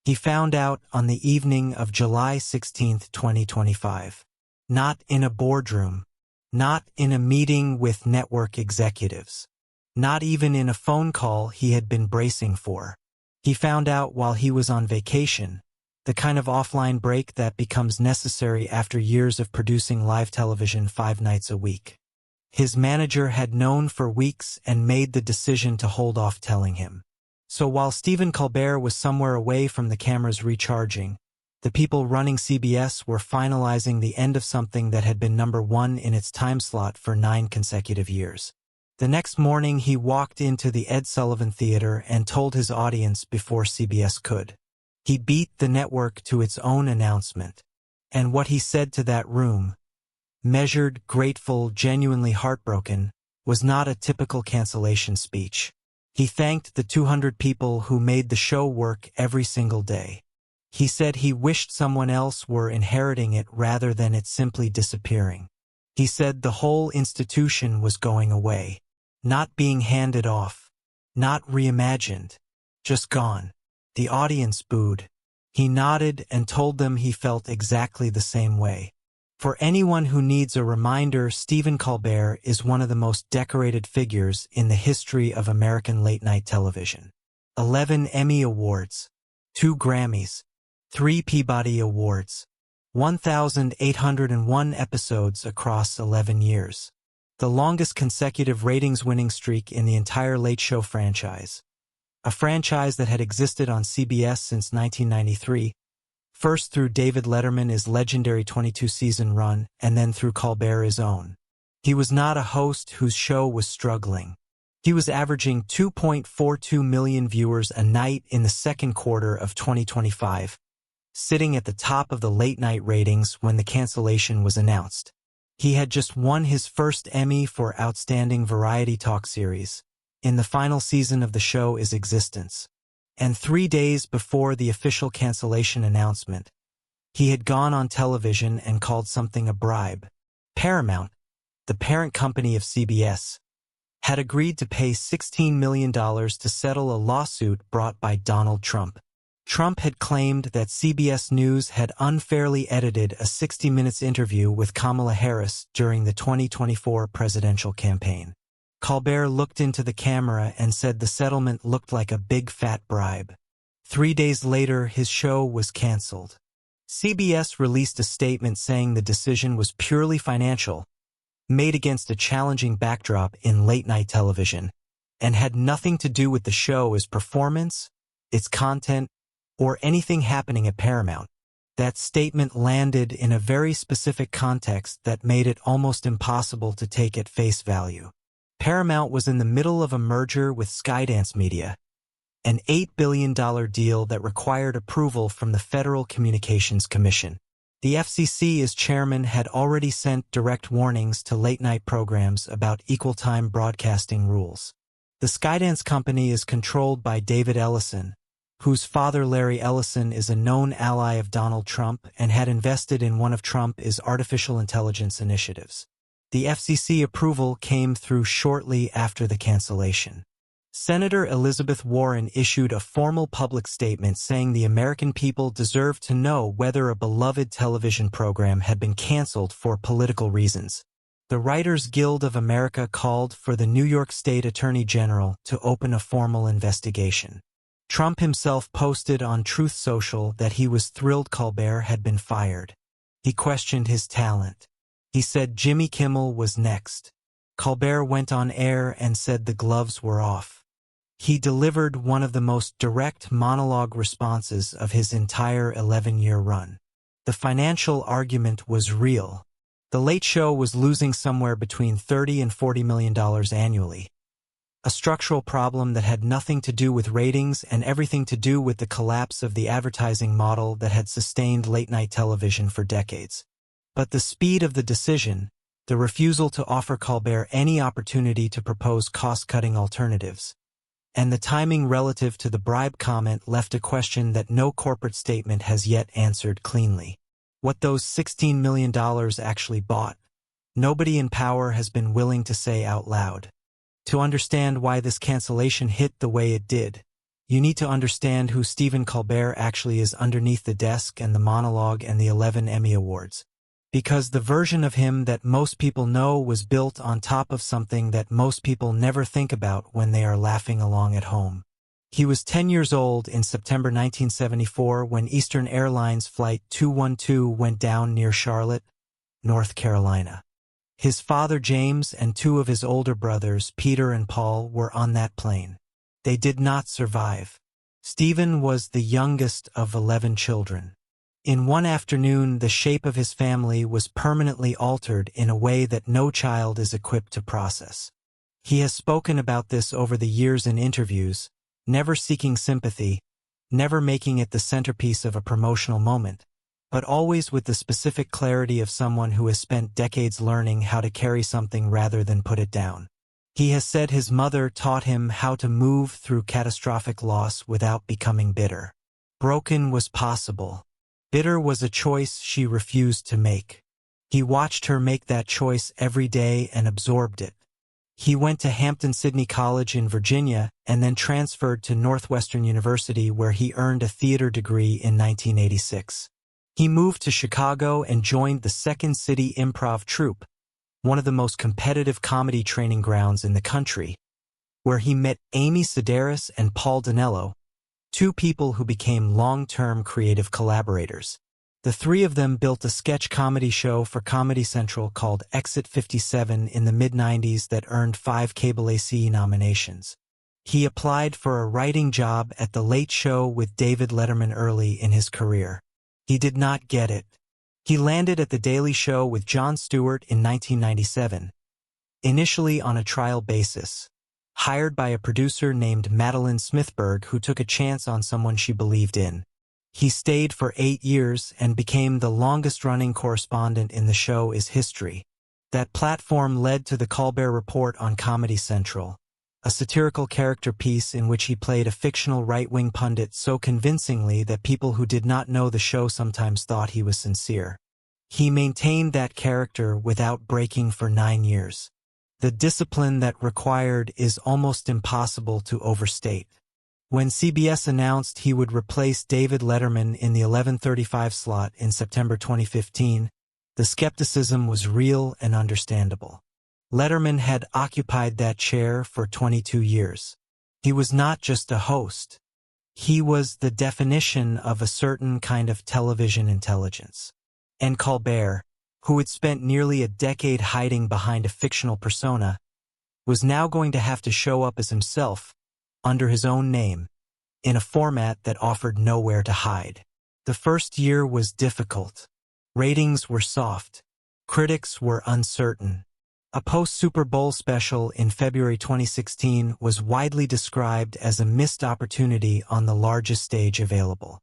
He found out on the evening of July 16, 2025. Not in a boardroom. Not in a meeting with network executives. Not even in a phone call he had been bracing for. He found out while he was on vacation, the kind of offline break that becomes necessary after years of producing live television 5 nights a week. His manager had known for weeks and made the decision to hold off telling him. So while Stephen Colbert was somewhere away from the cameras recharging, the people running CBS were finalizing the end of something that had been #1 in its time slot for 9 consecutive years. The next morning he walked into the Ed Sullivan Theater and told his audience before CBS could. He beat the network to its own announcement. And what he said to that room, measured, grateful, genuinely heartbroken, was not a typical cancellation speech. He thanked the 200 people who made the show work every single day. He said he wished someone else were inheriting it rather than it simply disappearing. He said the whole institution was going away. Not being handed off. Not reimagined. Just gone. The audience booed. He nodded and told them he felt exactly the same way. For anyone who needs a reminder, Stephen Colbert is one of the most decorated figures in the history of American late-night television. 11 Emmy Awards, 2 Grammys, 3 Peabody Awards, 1,801 episodes across 11 years. The longest consecutive ratings-winning streak in the entire Late Show franchise. A franchise that had existed on CBS since 1993, first through David Letterman's legendary 22-season run, and then through Colbert's own. He was not a host whose show was struggling. He was averaging 2.42 million viewers a night in the second quarter of 2025, sitting at the top of the late-night ratings when the cancellation was announced. He had just won his first Emmy for Outstanding Variety Talk Series in the final season of the show's existence. And 3 days before the official cancellation announcement, he had gone on television and called something a bribe. Paramount, the parent company of CBS, had agreed to pay $16 million to settle a lawsuit brought by Donald Trump. Trump had claimed that CBS News had unfairly edited a 60 Minutes interview with Kamala Harris during the 2024 presidential campaign. Colbert looked into the camera and said the settlement looked like a big fat bribe. 3 days later, his show was canceled. CBS released a statement saying the decision was purely financial, made against a challenging backdrop in late-night television, and had nothing to do with the show's performance, its content, or anything happening at Paramount. That statement landed in a very specific context that made it almost impossible to take at face value. Paramount was in the middle of a merger with Skydance Media, an $8 billion deal that required approval from the Federal Communications Commission. The FCC's chairman had already sent direct warnings to late-night programs about equal-time broadcasting rules. The Skydance company is controlled by David Ellison, whose father Larry Ellison is a known ally of Donald Trump and had invested in one of Trump's artificial intelligence initiatives. The FCC approval came through shortly after the cancellation. Senator Elizabeth Warren issued a formal public statement saying the American people deserve to know whether a beloved television program had been canceled for political reasons. The Writers Guild of America called for the New York State Attorney General to open a formal investigation. Trump himself posted on Truth Social that he was thrilled Colbert had been fired. He questioned his talent. He said Jimmy Kimmel was next. Colbert went on air and said the gloves were off. He delivered one of the most direct monologue responses of his entire 11-year run. The financial argument was real. The Late Show was losing somewhere between $30 and $40 million annually. A structural problem that had nothing to do with ratings and everything to do with the collapse of the advertising model that had sustained late-night television for decades. But the speed of the decision, the refusal to offer Colbert any opportunity to propose cost-cutting alternatives, and the timing relative to the bribe comment left a question that no corporate statement has yet answered cleanly. What those $16 million actually bought, nobody in power has been willing to say out loud. To understand why this cancellation hit the way it did, You need to understand who Stephen Colbert actually is underneath the desk and the monologue and the 11 Emmy Awards. Because the version of him that most people know was built on top of something that most people never think about when they are laughing along at home. He was 10 years old in September 1974 when Eastern Airlines Flight 212 went down near Charlotte, North Carolina. His father James and two of his older brothers, Peter and Paul, were on that plane. They did not survive. Stephen was the youngest of 11 children. In one afternoon, the shape of his family was permanently altered in a way that no child is equipped to process. He has spoken about this over the years in interviews, never seeking sympathy, never making it the centerpiece of a promotional moment, but always with the specific clarity of someone who has spent decades learning how to carry something rather than put it down. He has said his mother taught him how to move through catastrophic loss without becoming bitter. Broken was possible. Bitter was a choice she refused to make. He watched her make that choice every day and absorbed it. He went to Hampton-Sydney College in Virginia and then transferred to Northwestern University where he earned a theater degree in 1986. He moved to Chicago and joined the Second City Improv Troupe, one of the most competitive comedy training grounds in the country, where he met Amy Sedaris and Paul Dinello, two people who became long-term creative collaborators. The three of them built a sketch comedy show for Comedy Central called Exit 57 in the mid-90s that earned 5 Cable ACE nominations. He applied for a writing job at The Late Show with David Letterman early in his career. He did not get it. He landed at The Daily Show with Jon Stewart in 1997, initially on a trial basis, hired by a producer named Madeline Smithberg who took a chance on someone she believed in. He stayed for 8 years and became the longest-running correspondent in the show is history. That platform led to the Colbert Report on Comedy Central, a satirical character piece in which he played a fictional right-wing pundit so convincingly that people who did not know the show sometimes thought he was sincere. He maintained that character without breaking for 9 years. The discipline that required is almost impossible to overstate. When CBS announced he would replace David Letterman in the 11:35 slot in September 2015, the skepticism was real and understandable. Letterman had occupied that chair for 22 years. He was not just a host. He was the definition of a certain kind of television intelligence. And Colbert, who had spent nearly a decade hiding behind a fictional persona, was now going to have to show up as himself, under his own name, in a format that offered nowhere to hide. The first year was difficult. Ratings were soft. Critics were uncertain. A post-Super Bowl special in February 2016 was widely described as a missed opportunity on the largest stage available.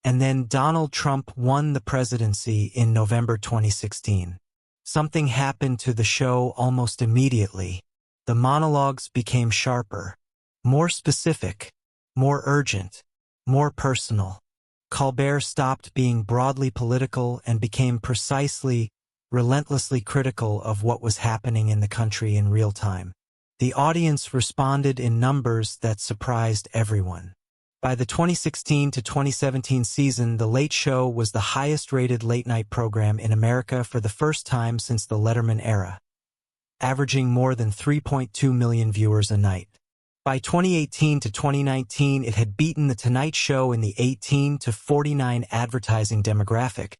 And then Donald Trump won the presidency in November 2016. Something happened to the show almost immediately. The monologues became sharper, more specific, more urgent, more personal. Colbert stopped being broadly political and became precisely, relentlessly critical of what was happening in the country in real time. The audience responded in numbers that surprised everyone. By the 2016 to 2017 season, The Late Show was the highest-rated late-night program in America for the first time since the Letterman era, averaging more than 3.2 million viewers a night. By 2018 to 2019, it had beaten The Tonight Show in the 18 to 49 advertising demographic,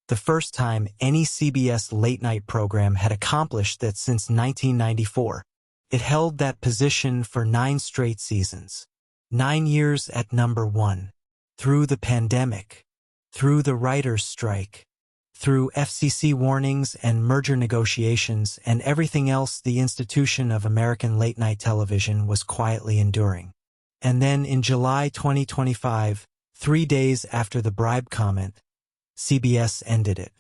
the first time any CBS late-night program had accomplished that since 1994. It held that position for 9 straight seasons. 9 years at number 1. Through the pandemic. Through the writers' strike. Through FCC warnings and merger negotiations and everything else the institution of American late-night television was quietly enduring. And then in July 2025, 3 days after the bribe comment, CBS ended it.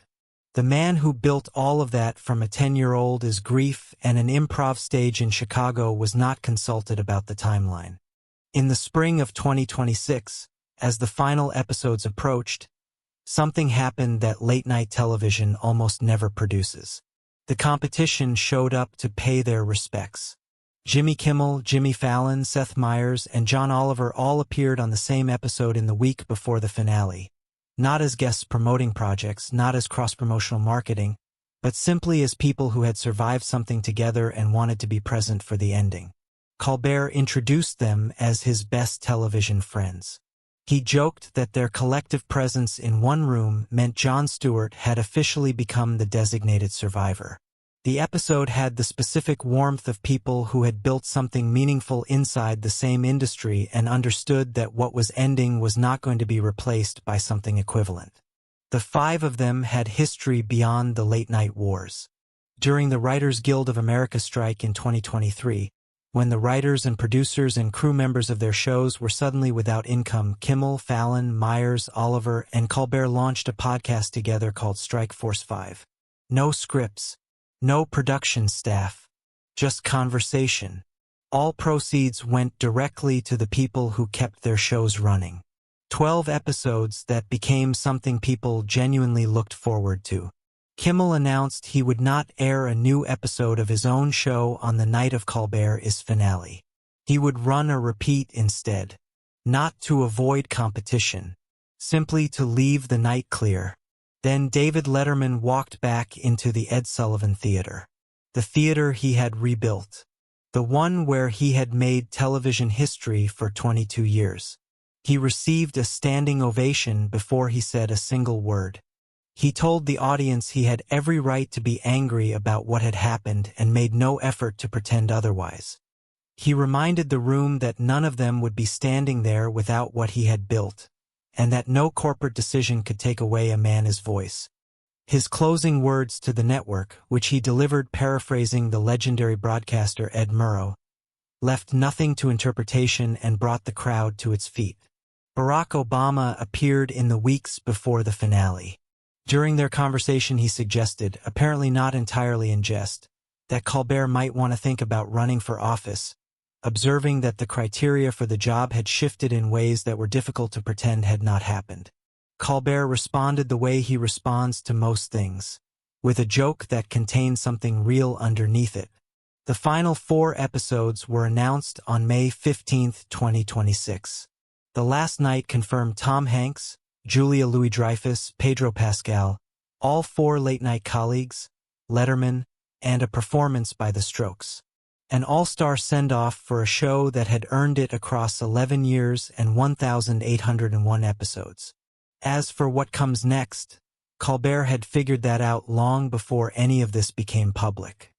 The man who built all of that from a 10-year-old's grief and an improv stage in Chicago was not consulted about the timeline. In the spring of 2026, as the final episodes approached, something happened that late-night television almost never produces. The competition showed up to pay their respects. Jimmy Kimmel, Jimmy Fallon, Seth Meyers, and John Oliver all appeared on the same episode in the week before the finale. Not as guests promoting projects, not as cross-promotional marketing, but simply as people who had survived something together and wanted to be present for the ending. Colbert introduced them as his best television friends. He joked that their collective presence in one room meant Jon Stewart had officially become the designated survivor. The episode had the specific warmth of people who had built something meaningful inside the same industry and understood that what was ending was not going to be replaced by something equivalent. The five of them had history beyond the late-night wars. During the Writers Guild of America strike in 2023, when the writers and producers and crew members of their shows were suddenly without income, Kimmel, Fallon, Meyers, Oliver, and Colbert launched a podcast together called Strike Force 5. No scripts. No production staff, just conversation. All proceeds went directly to the people who kept their shows running. 12 episodes that became something people genuinely looked forward to. Kimmel announced he would not air a new episode of his own show on the night of Colbert's finale. He would run a repeat instead. Not to avoid competition, simply to leave the night clear. Then David Letterman walked back into the Ed Sullivan Theater. The theater he had rebuilt. The one where he had made television history for 22 years. He received a standing ovation before he said a single word. He told the audience he had every right to be angry about what had happened and made no effort to pretend otherwise. He reminded the room that none of them would be standing there without what he had built, and that no corporate decision could take away a man's voice. His closing words to the network, which he delivered paraphrasing the legendary broadcaster Ed Murrow, left nothing to interpretation and brought the crowd to its feet. Barack Obama appeared in the weeks before the finale. During their conversation he suggested, apparently not entirely in jest, that Colbert might want to think about running for office, observing that the criteria for the job had shifted in ways that were difficult to pretend had not happened. Colbert responded the way he responds to most things, with a joke that contained something real underneath it. The final 4 episodes were announced on May 15, 2026. The last night confirmed Tom Hanks, Julia Louis-Dreyfus, Pedro Pascal, all 4 late-night colleagues, Letterman, and a performance by The Strokes. An all-star send-off for a show that had earned it across 11 years and 1,801 episodes. As for what comes next, Colbert had figured that out long before any of this became public.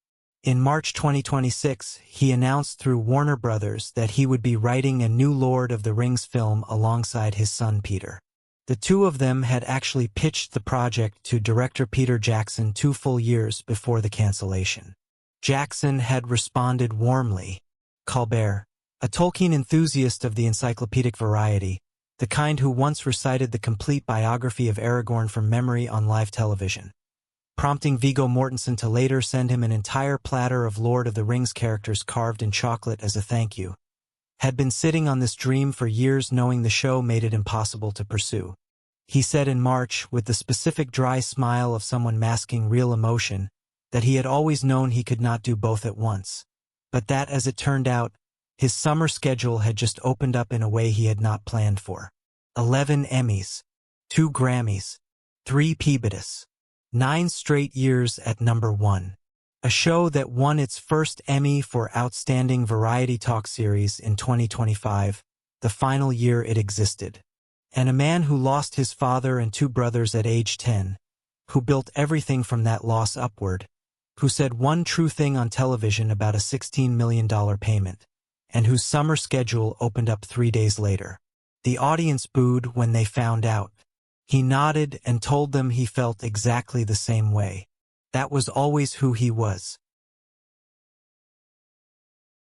In March 2026, he announced through Warner Brothers that he would be writing a new Lord of the Rings film alongside his son Peter. The two of them had actually pitched the project to director Peter Jackson 2 full years before the cancellation. Jackson had responded warmly. Colbert, a Tolkien enthusiast of the encyclopedic variety, the kind who once recited the complete biography of Aragorn from memory on live television, prompting Viggo Mortensen to later send him an entire platter of Lord of the Rings characters carved in chocolate as a thank you, had been sitting on this dream for years, knowing the show made it impossible to pursue. He said in March, with the specific dry smile of someone masking real emotion, that he had always known he could not do both at once, but that, as it turned out, his summer schedule had just opened up in a way he had not planned for. 11 Emmys, 2 Grammys, 3 Peabody's, 9 straight years at number 1. A show that won its first Emmy for Outstanding Variety Talk Series in 2025, the final year it existed. And a man who lost his father and 2 brothers at age 10, who built everything from that loss upward, who said one true thing on television about a $16 million payment, and whose summer schedule opened up 3 days later. The audience booed when they found out. He nodded and told them he felt exactly the same way. That was always who he was.